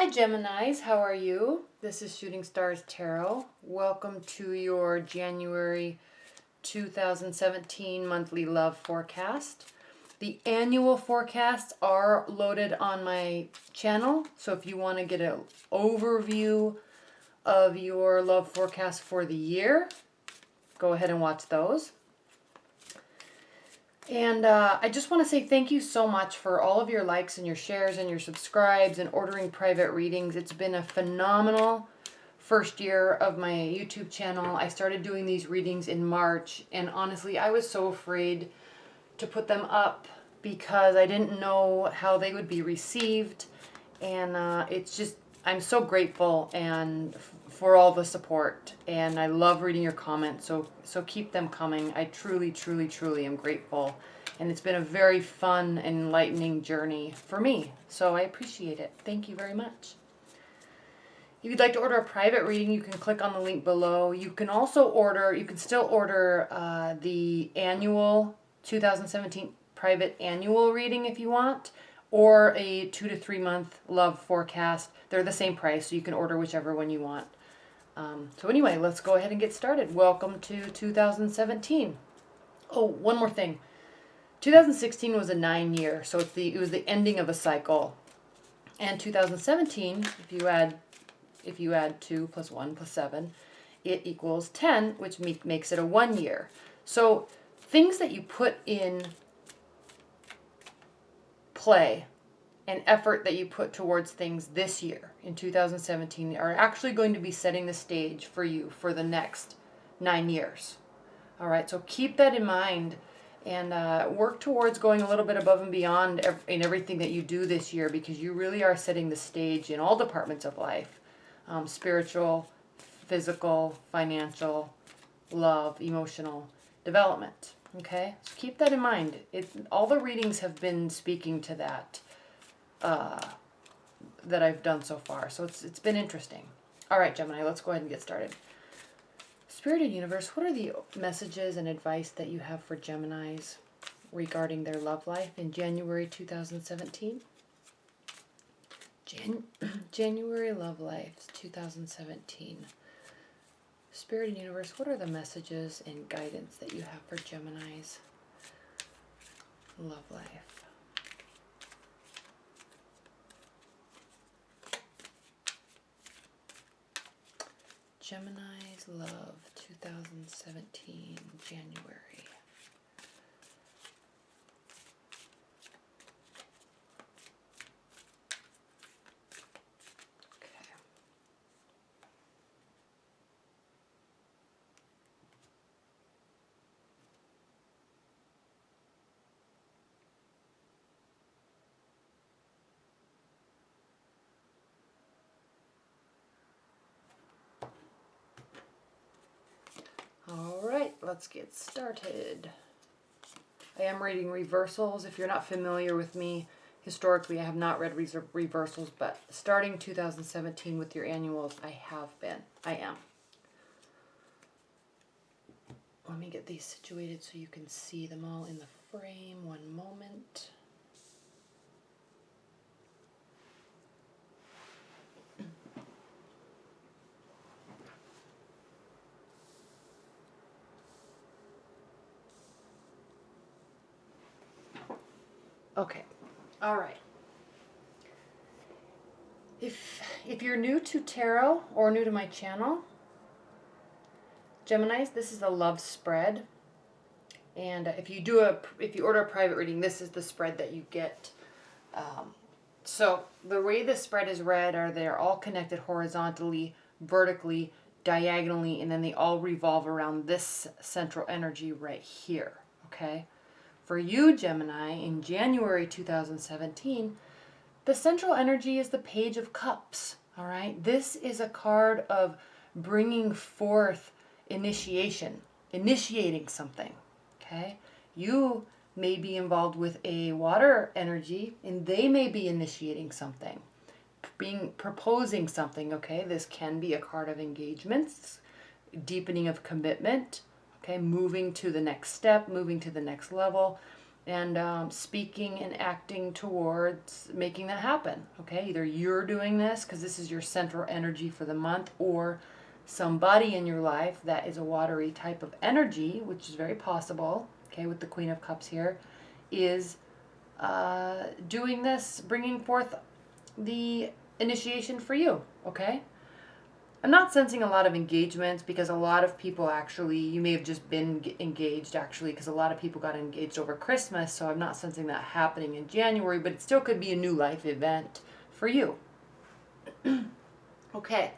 Hi Geminis, how are you? This is Shooting Stars Tarot. Welcome to your January 2017 monthly love forecast. The annual forecasts are loaded on my channel, so if you want to get an overview of your love forecast for the year, go ahead and watch those. And I just want to say thank you so much for all of your likes and your shares and your subscribes and ordering private readings. It's been a phenomenal first year of my YouTube channel. I started doing these readings in March, and honestly, I was so afraid to put them up because I didn't know how they would be received. And it's just, I'm so grateful and for all the support, and I love reading your comments, so keep them coming. I truly am grateful, and it's been a very fun and enlightening journey for me, so I appreciate it. Thank you very much. If you'd like to order a private reading, you can click on the link below. You can still order the annual 2017 private annual reading if you want, or a 2 to 3 month love forecast. They're the same price, so you can order whichever one you want. So anyway, let's go ahead and get started. Welcome to 2017. Oh, one more thing. 2016 was a 9-year, so it was the ending of a cycle. And 2017, if you add 2 plus 1 plus 7, it equals 10, which makes it a 1 year. So things that you put in play and effort that you put towards things this year in 2017 are actually going to be setting the stage for you for the next 9 years. All right, so keep that in mind and work towards going a little bit above and beyond in everything that you do this year, because you really are setting the stage in all departments of life, spiritual, physical, financial, love, emotional development. Okay, so keep that in mind. All the readings have been speaking to that that I've done so far, so it's been interesting. All right, Gemini, let's go ahead and get started. Spirit and Universe, what are the messages and advice that you have for Geminis regarding their love life in January 2017? January love life 2017. Spirit and Universe, what are the messages and guidance that you have for Gemini's love life? Gemini's love 2017, January. Alright, let's get started. I am reading reversals. If you're not familiar with me, historically I have not read reversals, but starting 2017 with your annuals, I am. Let me get these situated so you can see them all in the frame. One moment. Okay, all right. If you're new to tarot or new to my channel, Geminis, this is a love spread, and if you order a private reading, this is the spread that you get. So the way this spread is read are they're all connected horizontally, vertically, diagonally, and then they all revolve around this central energy right here. Okay. For you, Gemini, in January 2017, the central energy is the Page of Cups, all right? This is a card of bringing forth initiation, initiating something, okay? You may be involved with a water energy, and they may be initiating something, proposing something, okay? This can be a card of engagements, deepening of commitment, okay, moving to the next step, moving to the next level. and speaking and acting towards making that happen. Okay, either you're doing this because this is your central energy for the month, or somebody in your life that is a watery type of energy, which is very possible. Okay, with the Queen of Cups here, is doing this, bringing forth the initiation for you. Okay. I'm not sensing a lot of engagements because a lot of people actually, you may have just been engaged actually, because a lot of people got engaged over Christmas, so I'm not sensing that happening in January, but it still could be a new life event for you. Okay.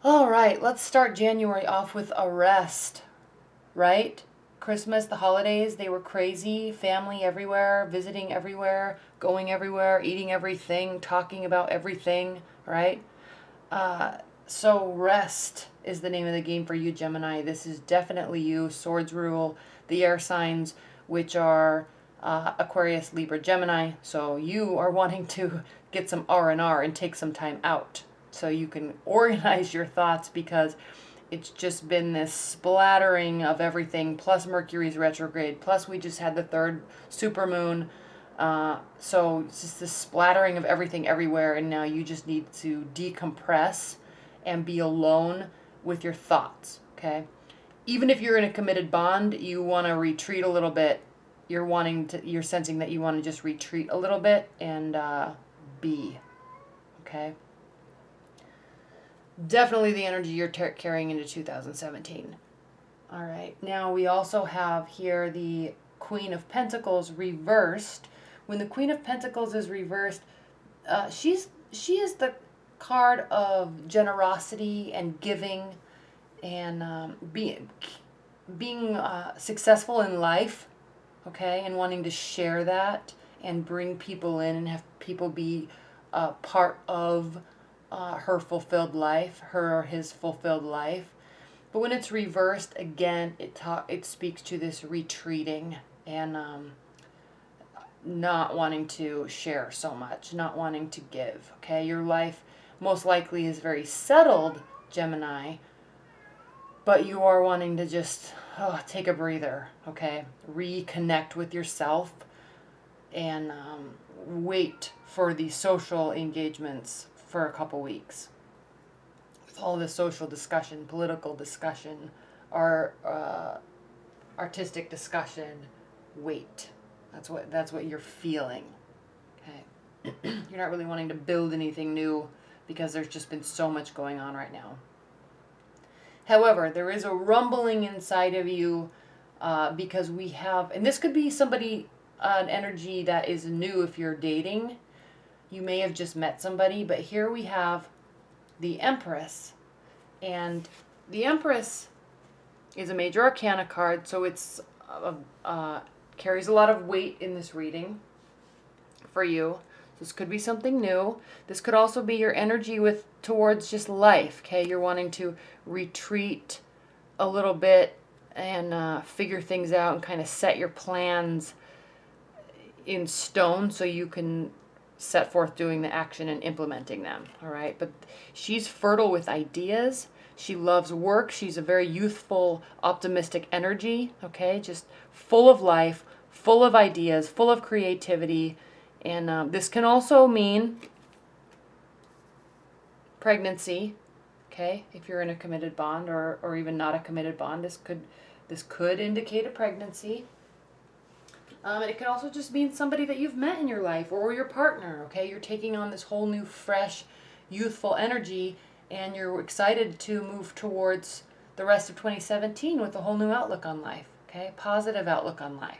All right, let's start January off with a rest, right? Christmas, the holidays, they were crazy. Family everywhere, visiting everywhere, going everywhere, eating everything, talking about everything, right? So rest is the name of the game for you, Gemini. This is definitely you. Swords rule the air signs, which are Aquarius, Libra, Gemini. So you are wanting to get some R&R and take some time out so you can organize your thoughts, because it's just been this splattering of everything, plus Mercury's retrograde, plus we just had the third supermoon. So it's just this splattering of everything everywhere, and now you just need to decompress and be alone with your thoughts, okay? Even if you're in a committed bond, you want to retreat a little bit. You're sensing that you want to just retreat a little bit and be, okay? Definitely the energy you're carrying into 2017. All right, now we also have here the Queen of Pentacles reversed. When the Queen of Pentacles is reversed, she is the card of generosity and giving, and being successful in life, okay, and wanting to share that and bring people in and have people be part of her fulfilled life, her or his fulfilled life. But when it's reversed, again, it speaks to this retreating and not wanting to share so much, not wanting to give, okay? Your life most likely is very settled, Gemini, but you are wanting to just take a breather, okay? Reconnect with yourself and wait for the social engagements for a couple weeks. With all this social discussion, political discussion, or artistic discussion, wait. That's what you're feeling. Okay. You're not really wanting to build anything new because there's just been so much going on right now. However, there is a rumbling inside of you because we have, and this could be somebody, an energy that is new if you're dating. You may have just met somebody, but here we have the Empress. And the Empress is a major arcana card, so it's carries a lot of weight in this reading for you. This could be something new. This could also be your energy towards just life, okay? You're wanting to retreat a little bit and figure things out and kind of set your plans in stone so you can set forth doing the action and implementing them, all right? But she's fertile with ideas. She loves work. She's a very youthful, optimistic energy, okay? Just full of life, full of ideas, full of creativity. And this can also mean pregnancy, okay? If you're in a committed bond or even not a committed bond, this could indicate a pregnancy. And it could also just mean somebody that you've met in your life or your partner, okay? You're taking on this whole new, fresh, youthful energy, and you're excited to move towards the rest of 2017 with a whole new outlook on life, okay? Positive outlook on life.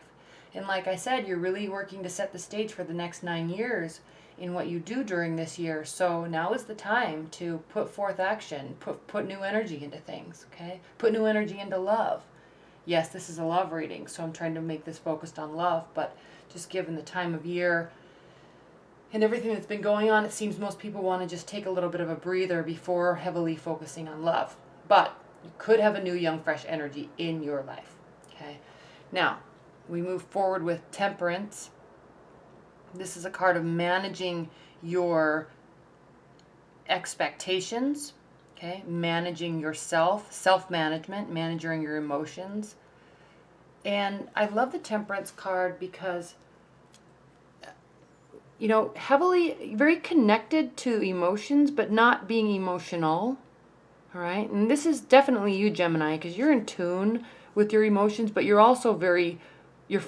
And like I said, you're really working to set the stage for the next 9 years in what you do during this year. So now is the time to put forth action, put new energy into things, okay? Put new energy into love. Yes, this is a love reading, so I'm trying to make this focused on love, but just given the time of year and everything that's been going on, it seems most people want to just take a little bit of a breather before heavily focusing on love. But you could have a new, young, fresh energy in your life, okay? Now, we move forward with Temperance. This is a card of managing your expectations, okay? Managing yourself, self-management, managing your emotions. And I love the Temperance card because, you know, heavily, very connected to emotions, but not being emotional. All right. And this is definitely you, Gemini, because you're in tune with your emotions, but you're also very, your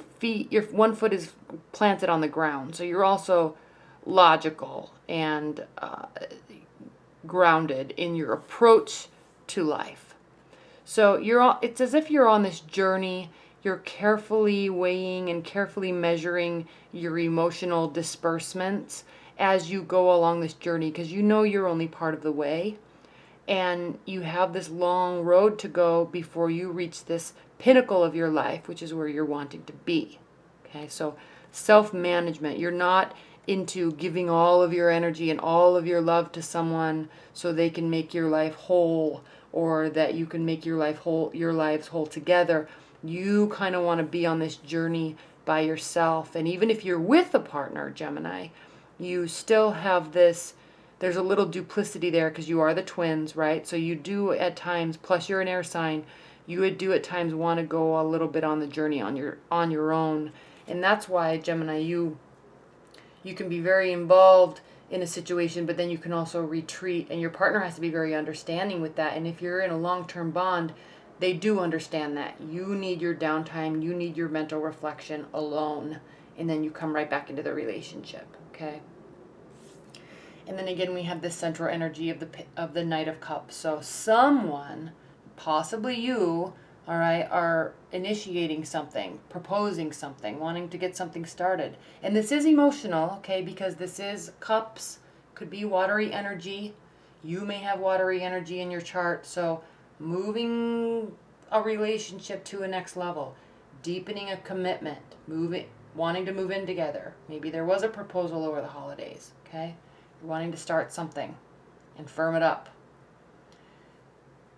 one foot is planted on the ground. So you're also logical and grounded in your approach to life. So it's as if you're on this journey. You're carefully weighing and carefully measuring your emotional disbursements as you go along this journey, because you know you're only part of the way. And you have this long road to go before you reach this pinnacle of your life, which is where you're wanting to be. Okay, so self-management. You're not into giving all of your energy and all of your love to someone so they can make your life whole, or that you can make your lives whole together. You kind of want to be on this journey by yourself. And even if you're with a partner, Gemini, you still have this, there's a little duplicity there because you are the twins, right? So you do at times, plus you're an air sign, you would do at times want to go a little bit on the journey on your own. And that's why, Gemini, you can be very involved in a situation, but then you can also retreat, and your partner has to be very understanding with that. And if you're in a long-term bond, they do understand that you need your downtime, you need your mental reflection alone, and then you come right back into the relationship. Okay. And then again, we have this central energy of the Knight of Cups. So someone, possibly you, all right, are initiating something, proposing something, wanting to get something started. And this is emotional, okay, because this is cups, could be watery energy. You may have watery energy in your chart. So moving a relationship to a next level, deepening a commitment, wanting to move in together. Maybe there was a proposal over the holidays, okay? You're wanting to start something and firm it up.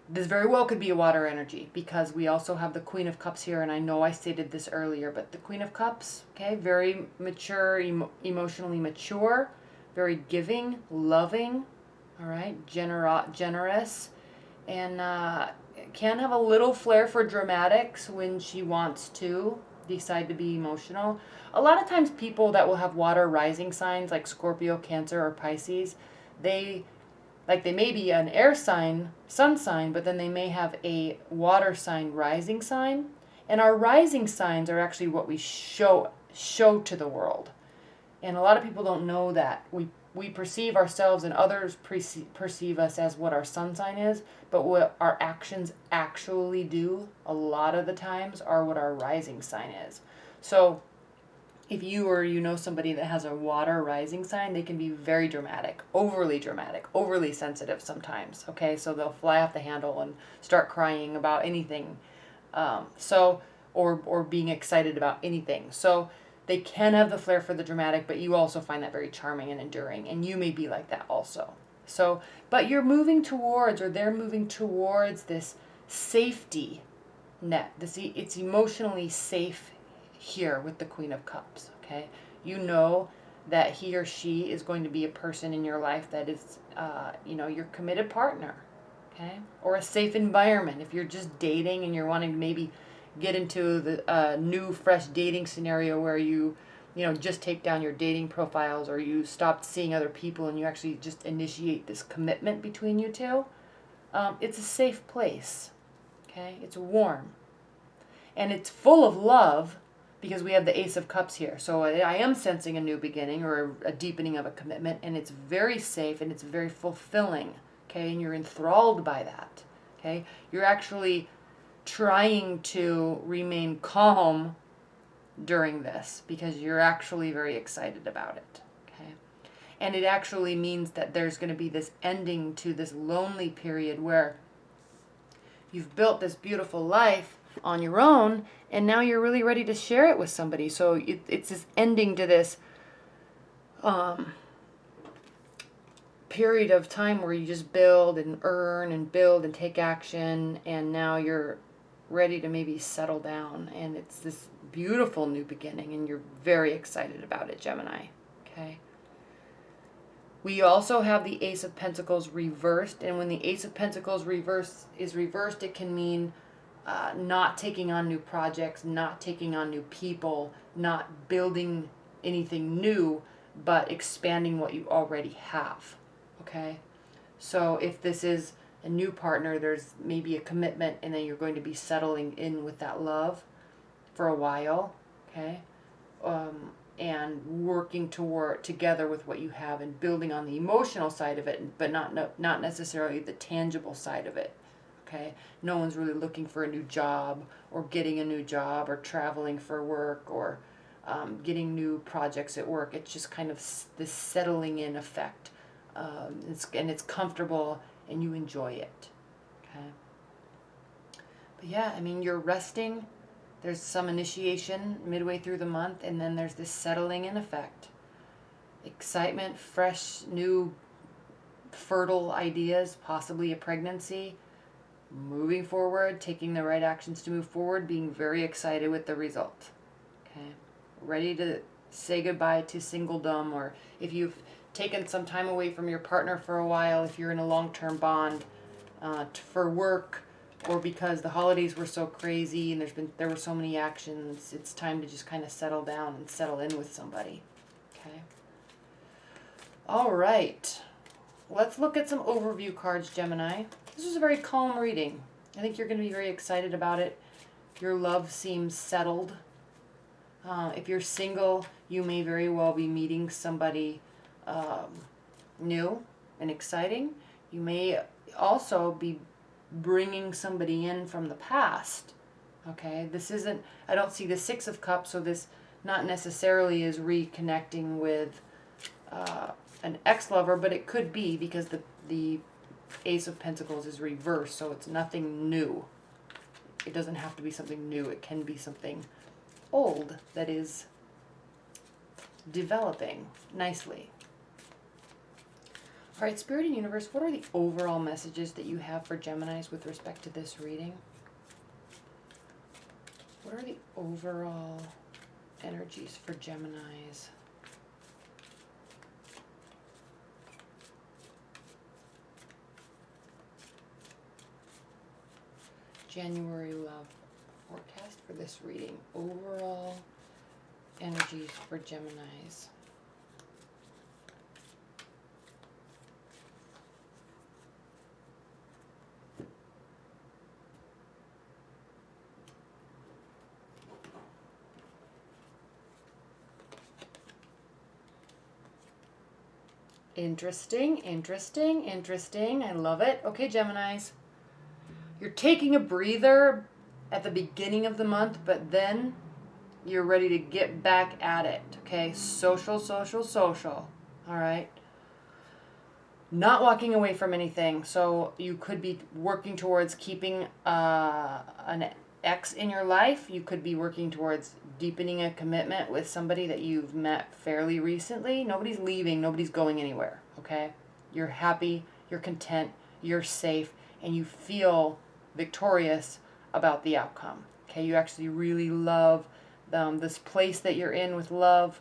This very well could be a water energy, because we also have the Queen of Cups here, and I know I stated this earlier, but the Queen of Cups, okay, very mature, emotionally mature, very giving, loving, all right, generous, and can have a little flair for dramatics when she wants to decide to be emotional. A lot of times people that will have water rising signs like Scorpio, Cancer, or Pisces, they may be an air sign, sun sign, but then they may have a water sign rising sign. And our rising signs are actually what we show to the world. And a lot of people don't know that. We perceive ourselves, and others perceive us as what our sun sign is, but what our actions actually do a lot of the times are what our rising sign is. So if you or you know somebody that has a water rising sign, they can be very dramatic, overly sensitive sometimes. Okay, so they'll fly off the handle and start crying about anything, or being excited about anything. So they can have the flair for the dramatic, but you also find that very charming and enduring, and you may be like that also. So, but you're moving towards, or they're moving towards, this safety net. It's emotionally safe here with the Queen of Cups, okay? You know that he or she is going to be a person in your life that is, your committed partner, okay? Or a safe environment. If you're just dating and you're wanting to maybe get into the new, fresh dating scenario where you just take down your dating profiles, or you stopped seeing other people and you actually just initiate this commitment between you two, it's a safe place, okay? It's warm. And it's full of love, because we have the Ace of Cups here. So I am sensing a new beginning, or a deepening of a commitment, and it's very safe and it's very fulfilling, okay? And you're enthralled by that, okay? You're actually trying to remain calm during this because you're actually very excited about it, okay? And it actually means that there's going to be this ending to this lonely period where you've built this beautiful life on your own, and now you're really ready to share it with somebody. So it's this ending to this period of time where you just build and earn and build and take action, and now you're ready to maybe settle down, and it's this beautiful new beginning, and you're very excited about it, Gemini, okay? We also have the Ace of Pentacles reversed, and when the Ace of Pentacles is reversed, it can mean not taking on new projects, not taking on new people, not building anything new, but expanding what you already have. Okay? So if this is a new partner, there's maybe a commitment, and then you're going to be settling in with that love for a while. Okay? And working together with what you have and building on the emotional side of it, but not necessarily the tangible side of it. Okay, no one's really looking for a new job or getting a new job or traveling for work or getting new projects at work. It's just kind of this settling in effect. It's comfortable and you enjoy it. Okay. But yeah, I mean, you're resting. There's some initiation midway through the month, and then there's this settling in effect. Excitement, fresh, new, fertile ideas, possibly a pregnancy. Moving forward, taking the right actions to move forward, being very excited with the result. Okay. Ready to say goodbye to singledom, or if you've taken some time away from your partner for a while, if you're in a long-term bond for work, or because the holidays were so crazy and there were so many actions, it's time to just kind of settle down and settle in with somebody. Okay. All right. Let's look at some overview cards, Gemini. This is a very calm reading. I think you're going to be very excited about it. Your love seems settled. If you're single, you may very well be meeting somebody new and exciting. You may also be bringing somebody in from the past. Okay, this isn't, I don't see the Six of Cups, so this not necessarily is reconnecting with an ex-lover, but it could be because the Ace of Pentacles is reversed, so it's nothing new. It doesn't have to be something new. It can be something old that is developing nicely. All right, Spirit and Universe, what are the overall messages that you have for Geminis with respect to this reading? What are the overall energies for Geminis? January love forecast for this reading. Overall energies for Geminis. Interesting, interesting, interesting. I love it. Okay, Geminis. You're taking a breather at the beginning of the month, but then you're ready to get back at it. Okay, social, social, social. All right. Not walking away from anything. So you could be working towards keeping an ex in your life. You could be working towards deepening a commitment with somebody that you've met fairly recently. Nobody's leaving. Nobody's going anywhere. Okay. You're happy. You're content. You're safe. And you feel victorious about the outcome. Okay, you actually really love this place that you're in with love.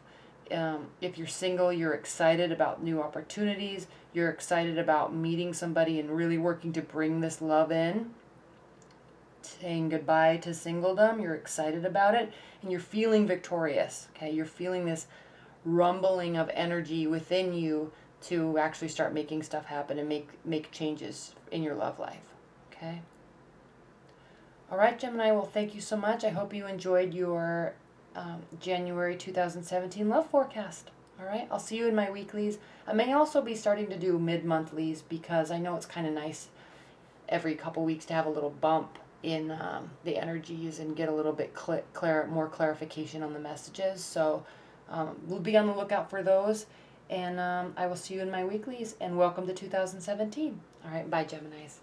If you're single, you're excited about new opportunities. You're excited about meeting somebody and really working to bring this love in. Saying goodbye to singledom, you're excited about it, and you're feeling victorious. Okay, you're feeling this rumbling of energy within you to actually start making stuff happen and make changes in your love life. Okay. All right, Gemini, well, thank you so much. I hope you enjoyed your January 2017 love forecast. All right, I'll see you in my weeklies. I may also be starting to do mid-monthlies because I know it's kind of nice every couple weeks to have a little bump in the energies and get a little bit more clarification on the messages. So we'll be on the lookout for those. And I will see you in my weeklies. And welcome to 2017. All right, bye, Geminis.